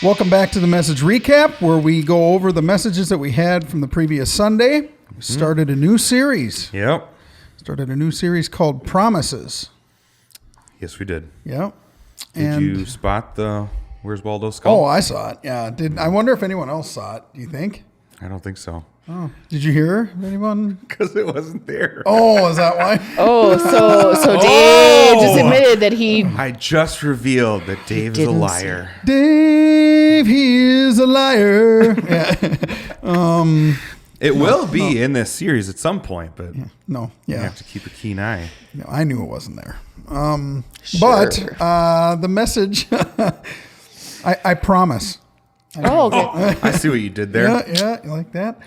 Welcome back to the message recap, where we go over the messages that we had from the previous Sunday. We started a new series. Yep. Started a new series called Promises. Yes, we did. Yep. Did you spot the Where's Waldo's skull? Oh, I saw it. Yeah. I wonder if anyone else saw it. Do you think? I don't think so. Oh, did you hear anyone? Because it wasn't there. Oh, is that why? So Dave just admitted that he... I just revealed that Dave is a liar. Dave, he is a liar. Yeah. It will be in this series at some point, but No. you Yeah. have to keep a keen eye. No, I knew it wasn't there. Sure. But the message, I promise. Oh, okay. I see what you did there. Yeah, you like that?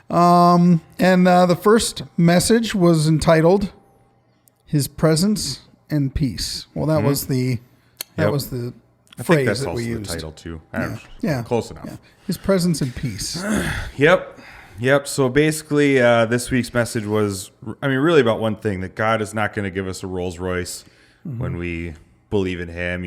And the first message was entitled "His Presence and Peace." Well, that was the Yep. was the I think phrase that's that also we the used. title too. Yeah, Close enough. Yeah. His presence and peace. Yep. So basically, this week's message was, really about one thing, that God is not going to give us a Rolls Royce when we believe in Him.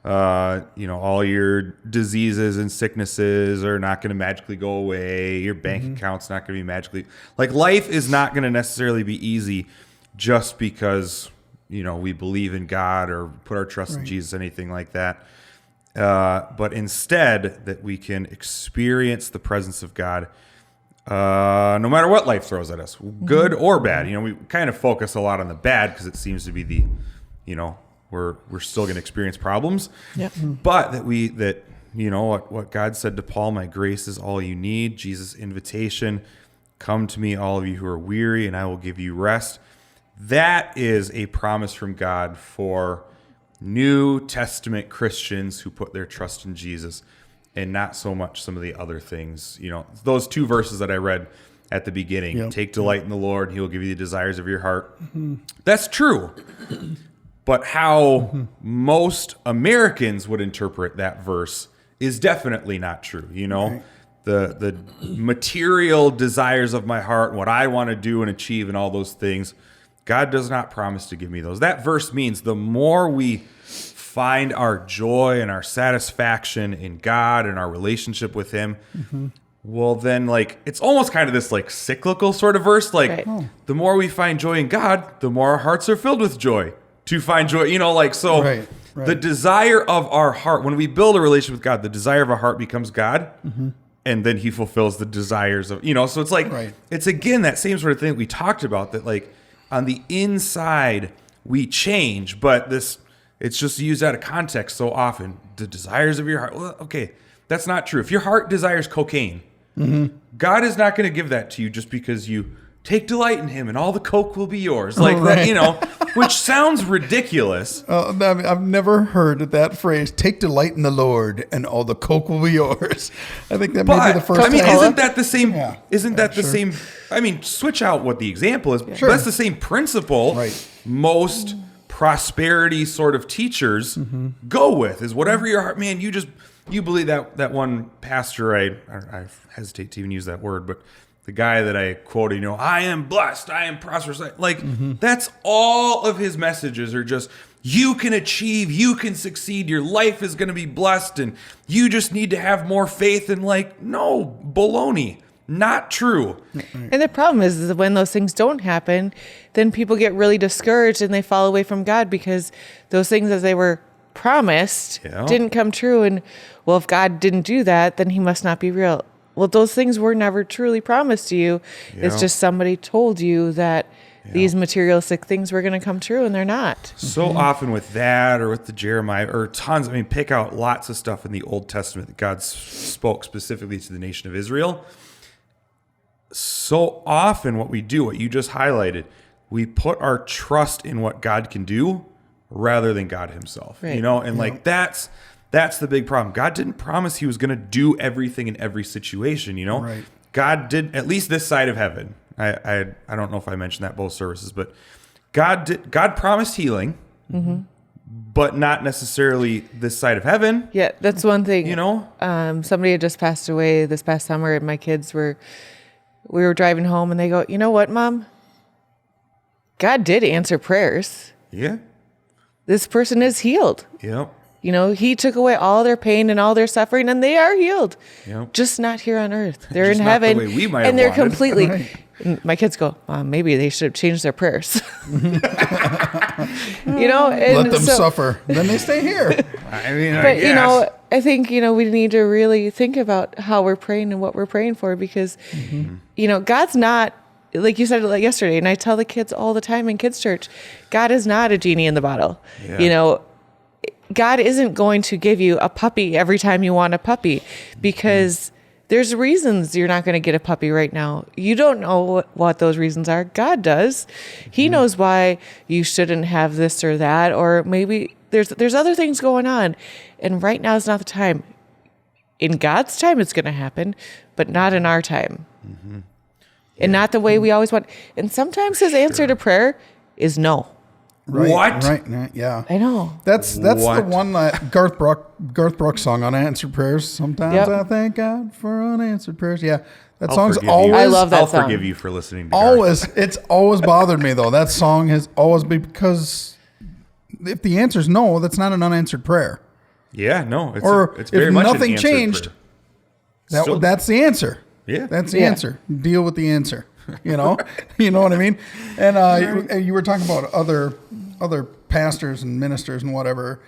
All your diseases and sicknesses are not going to magically go away. Your bank account's not going to be magically, life is not going to necessarily be easy just because, we believe in God or put our trust in Jesus, anything like that. But instead, that we can experience the presence of God no matter what life throws at us, good or bad. We kind of focus a lot on the bad because it seems to be we're still going to experience problems. Yep. But what God said to Paul, my grace is all you need. Jesus' invitation, come to me, all of you who are weary, and I will give you rest. That is a promise from God for New Testament Christians who put their trust in Jesus, and not so much some of the other things. Those two verses that I read at the beginning, Yep. Take delight in the Lord, He will give you the desires of your heart. That's true. But how most Americans would interpret that verse is definitely not true. Right. The material desires of my heart, what I want to do and achieve and all those things, God does not promise to give me those. That verse means the more we find our joy and our satisfaction in God and our relationship with Him, well, then, it's almost kind of this, cyclical sort of verse. The more we find joy in God, the more our hearts are filled with joy. To find joy, so Right. the desire of our heart, when we build a relationship with God, the desire of our heart becomes God, and then He fulfills the desires of, so it's it's again that same sort of thing that we talked about, that on the inside we change, but it's just used out of context so often. The desires of your heart, well, okay, that's not true. If your heart desires cocaine, God is not going to give that to you just because you take delight in Him and all the coke will be yours. That, which sounds ridiculous. I've never heard that phrase, take delight in the Lord and all the coke will be yours. I think that may be the first time. Isn't that the same? Yeah. Isn't that the Sure. same? Switch out what the example is. Sure. But that's the same principle. Right. Most prosperity sort of teachers go with is whatever your heart, man, you believe that one pastor, I hesitate to even use that word, but the guy that I quoted, I am blessed, I am prosperous. That's all of his messages are just, you can achieve, you can succeed, your life is going to be blessed, and you just need to have more faith. And no, baloney, not true. And the problem is that when those things don't happen, then people get really discouraged and they fall away from God because those things as they were promised didn't come true. And well, if God didn't do that, then He must not be real. Well, those things were never truly promised to you. Yeah. It's just somebody told you that these materialistic things were going to come true, and they're not. So often with that, or with the Jeremiah, or tons, pick out lots of stuff in the Old Testament that God spoke specifically to the nation of Israel. So often what we do, what you just highlighted, we put our trust in what God can do rather than God Himself. Right. And that's the big problem. God didn't promise He was going to do everything in every situation, Right. God did, at least this side of heaven. I don't know if I mentioned that both services, but God promised healing, but not necessarily this side of heaven. Yeah, that's one thing. Somebody had just passed away this past summer, and my kids we were driving home, and they go, "You know what, Mom? God did answer prayers. Yeah. This person is healed." Yep. You know, he took away all their pain and all their suffering, and they are healed. Yep. Just not here on earth. They're in Just not the heaven, way we might and have they're wanted. completely. Right. And my kids go, maybe they should have changed their prayers. You know, and Let them suffer. Then they stay here. I mean, But you know, I think we need to really think about how we're praying and what we're praying for, because you know, God's not, like you said like yesterday, and I tell the kids all the time in kids' church, God is not a genie in the bottle. Yeah. You know, God isn't going to give you a puppy every time you want a puppy, because there's reasons you're not going to get a puppy right now. You don't know what those reasons are. God does. He knows why you shouldn't have this or that, or maybe there's other things going on, and right now is not the time. In God's time, it's going to happen, but not in our time, and not the way we always want. And sometimes His answer to prayer is no. Right, What? Right. Yeah. I know. That's the What? one that Garth Brooks song, Unanswered Prayers. Sometimes Yep. I thank God for unanswered prayers. Yeah. That I'll song's forgive always you. I love that I'll song. forgive you for listening to Garth. always it's always bothered me though. That song has always been, because if the answer's no, that's not an unanswered prayer. Yeah, no. It's Or it's very if much an nothing answered changed, prayer. Still- that's the answer. Yeah. That's the Yeah. answer. Deal with the answer. You know, you know what I mean? And you were talking about other pastors and ministers and whatever.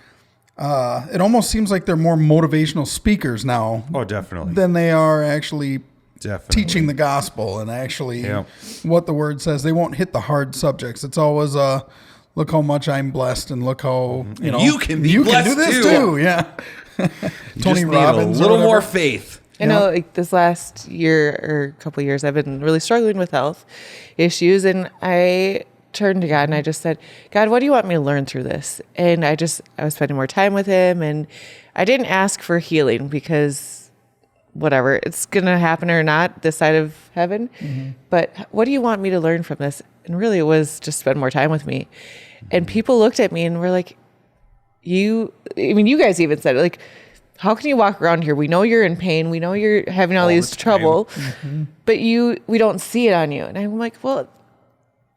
It almost seems like they're more motivational speakers now Oh, definitely. than they are actually Definitely. teaching the gospel and actually Yeah. what the word says. They won't hit the hard subjects. It's always look how much I'm blessed, and look how you know you can be you can do blessed this too. too. Yeah. You Tony just need Robbins, a little or more whatever. faith. I know, like this last year or couple of years, I've been really struggling with health issues, and I turned to God and I just said, God, what do you want me to learn through this? And I was spending more time with Him, and I didn't ask for healing, because whatever, it's going to happen or not this side of heaven. But what do you want me to learn from this? And really it was just spend more time with me. And people looked at me and were like, you guys even said it, like, how can you walk around here? We know you're in pain. We know you're having all these the time. trouble, but we don't see it on you. And I'm like, well,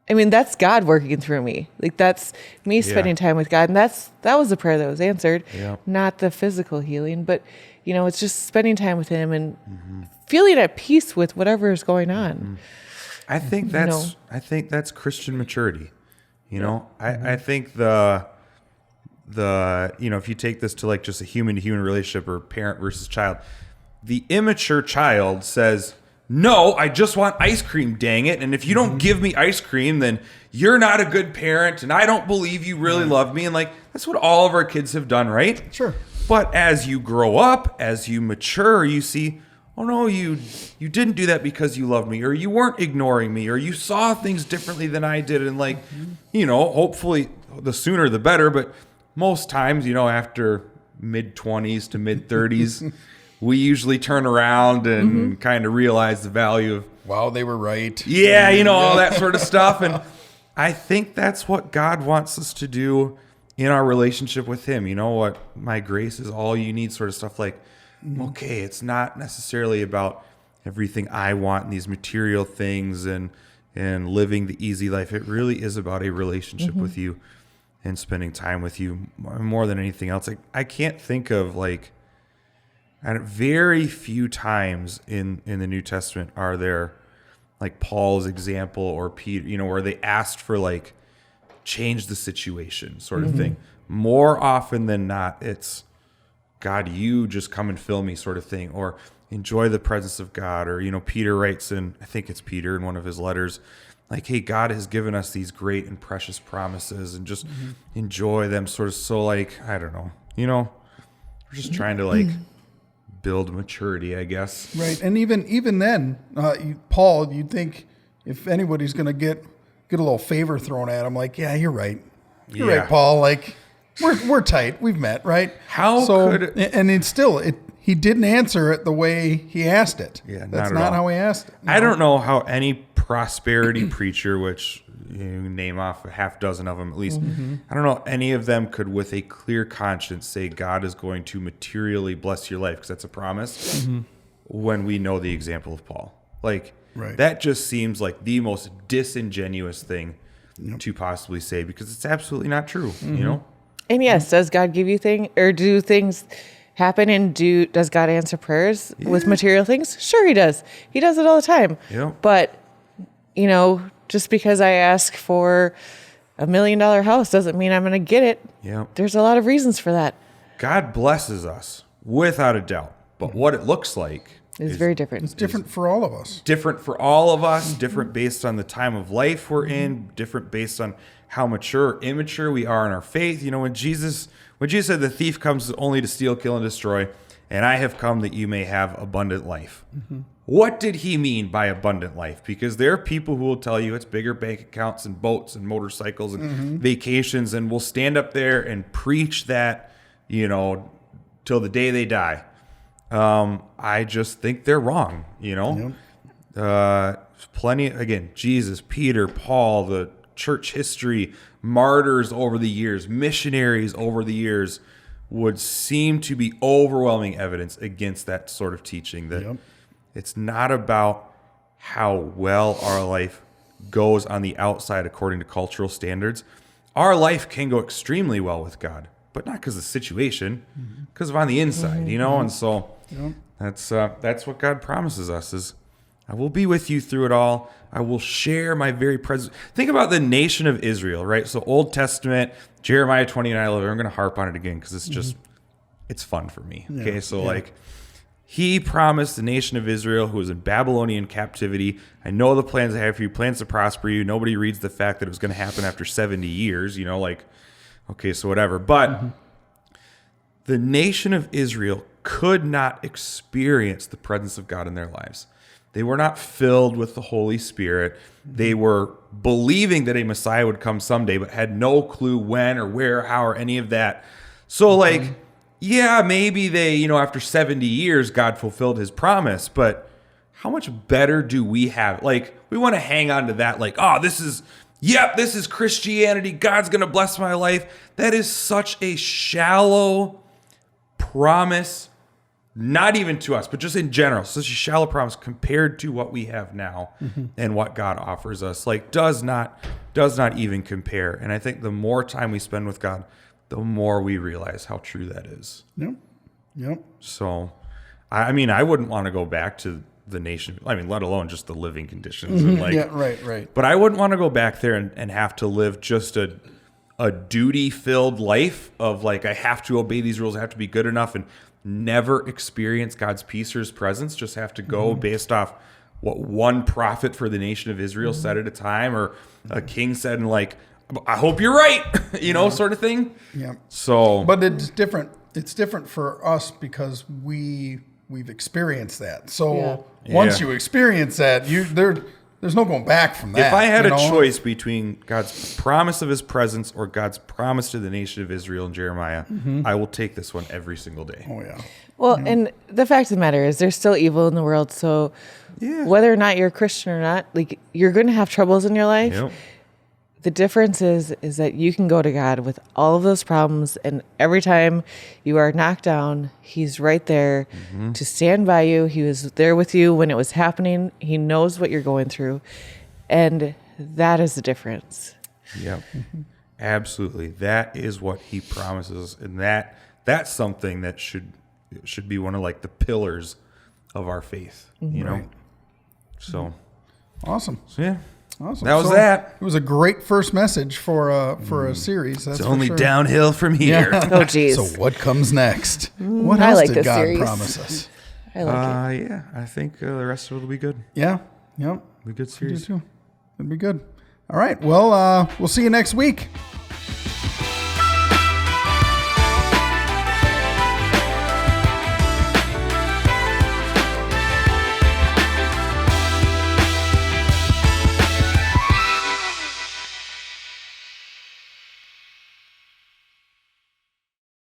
I mean, that's God working through me. Like, that's me spending time with God. And that was the prayer that was answered, Yeah. not the physical healing, but it's just spending time with Him and feeling at peace with whatever is going on. I think that's Christian maturity. I think the if you take this to like just a human to human relationship, or parent versus child, the immature child says, no, I just want ice cream, dang it. And if you don't give me ice cream, then you're not a good parent, and I don't believe you really love me. And like, that's what all of our kids have done, right? Sure. But as you grow up, as you mature, you see, oh no, you didn't do that because you loved me, or you weren't ignoring me, or you saw things differently than I did. And like, hopefully the sooner the better. But most times, after mid-20s to mid-30s, we usually turn around and kind of realize the value of, Wow, they were right. all that sort of stuff. And I think that's what God wants us to do in our relationship with Him. You know what? My grace is all you need, sort of stuff. Like, okay, it's not necessarily about everything I want and these material things and living the easy life. It really is about a relationship with you and spending time with you more than anything else. Like, I can't think of very few times in the New Testament are there like Paul's example or Peter, where they asked for like change the situation sort of thing. More often than not, it's God, you just come and fill me sort of thing, or enjoy the presence of God. Or, Peter writes I think it's Peter in one of his letters, like, hey, God has given us these great and precious promises, and just enjoy them sort of. So like, I don't know, we're just trying to like build maturity, I guess. Right. And even then, Paul, you'd think if anybody's going to get a little favor thrown at him, like, yeah, you're right. You're right, Paul. Like, we're tight. We've met, right? He didn't answer it the way he asked it. Yeah, that's not at not all. how he asked it. I don't know how any prosperity preacher, which you name off a half dozen of them at least, I don't know any of them could with a clear conscience say God is going to materially bless your life, because that's a promise, when we know the example of Paul. Like, Right. that just seems like the most disingenuous thing to possibly say, because it's absolutely not true, And yes, does God give you do things happen, and does God answer prayers with material things? Sure, he does. He does it all the time. Yeah. But, just because I ask for $1 million house doesn't mean I'm going to get it. Yeah. There's a lot of reasons for that. God blesses us without a doubt. But what it looks like It's very different. It's different for all of us. Different for all of us, different based on the time of life we're in, different based on how mature or immature we are in our faith. When Jesus said the thief comes only to steal, kill, and destroy, and I have come that you may have abundant life. Mm-hmm. What did he mean by abundant life? Because there are people who will tell you it's bigger bank accounts and boats and motorcycles and vacations, and will stand up there and preach that, till the day they die. I just think they're wrong, Plenty, again, Jesus, Peter, Paul, the church history, martyrs over the years, missionaries over the years would seem to be overwhelming evidence against that sort of teaching, that it's not about how well our life goes on the outside according to cultural standards. Our life can go extremely well with God, but not because of the situation, because of on the inside, and so that's what God promises us is, I will be with you through it all. I will share my very presence. Think about the nation of Israel, right? So Old Testament, Jeremiah 29:11. I'm going to harp on it again because it's just, it's fun for me. Yeah. Okay, so he promised the nation of Israel who was in Babylonian captivity, I know the plans I have for you, plans to prosper you. Nobody reads the fact that it was going to happen after 70 years, okay, so whatever. But the nation of Israel could not experience the presence of God in their lives. They were not filled with the Holy Spirit. They were believing that a Messiah would come someday, but had no clue when or where, how, or any of that. So maybe they, after 70 years, God fulfilled his promise, but how much better do we have? We want to hang on to that, this is Christianity. God's going to bless my life. That is such a shallow promise. Not even to us, but just in general, such a shallow promise compared to what we have now and what God offers us. Does not even compare. And I think the more time we spend with God, the more we realize how true that is. Yep. So, I wouldn't want to go back to the nation. Let alone just the living conditions. And right. But I wouldn't want to go back there and have to live just a duty-filled life of I have to obey these rules, I have to be good enough, and never experience God's peace or his presence, just have to go based off what one prophet for the nation of Israel said at a time, or a king said, and I hope you're right, sort of thing. Yeah. So, but it's different. It's different for us because we've experienced that. So once you experience that, there's no going back from that. If I had a choice between God's promise of his presence or God's promise to the nation of Israel in Jeremiah, I will take this one every single day. Oh, yeah. Well, and the fact of the matter is there's still evil in the world. So whether or not you're a Christian or not, you're going to have troubles in your life. Yep. The difference is that you can go to God with all of those problems, and every time you are knocked down, he's right there to stand by you. He was there with you when it was happening. He knows what you're going through, and that is the difference. Yep. Absolutely. That is what he promises, and that's something that should be one of the pillars of our faith, So awesome. So yeah. Awesome. That was that. It was a great first message for a series. That's it's only sure. downhill from here. Yeah. Oh, geez. So what comes next? What I else like did this God series. promise us? I like it. Yeah, I think the rest of it will be good. Yeah. Yep. Be a good series. It'll be good. All right. Well, we'll see you next week.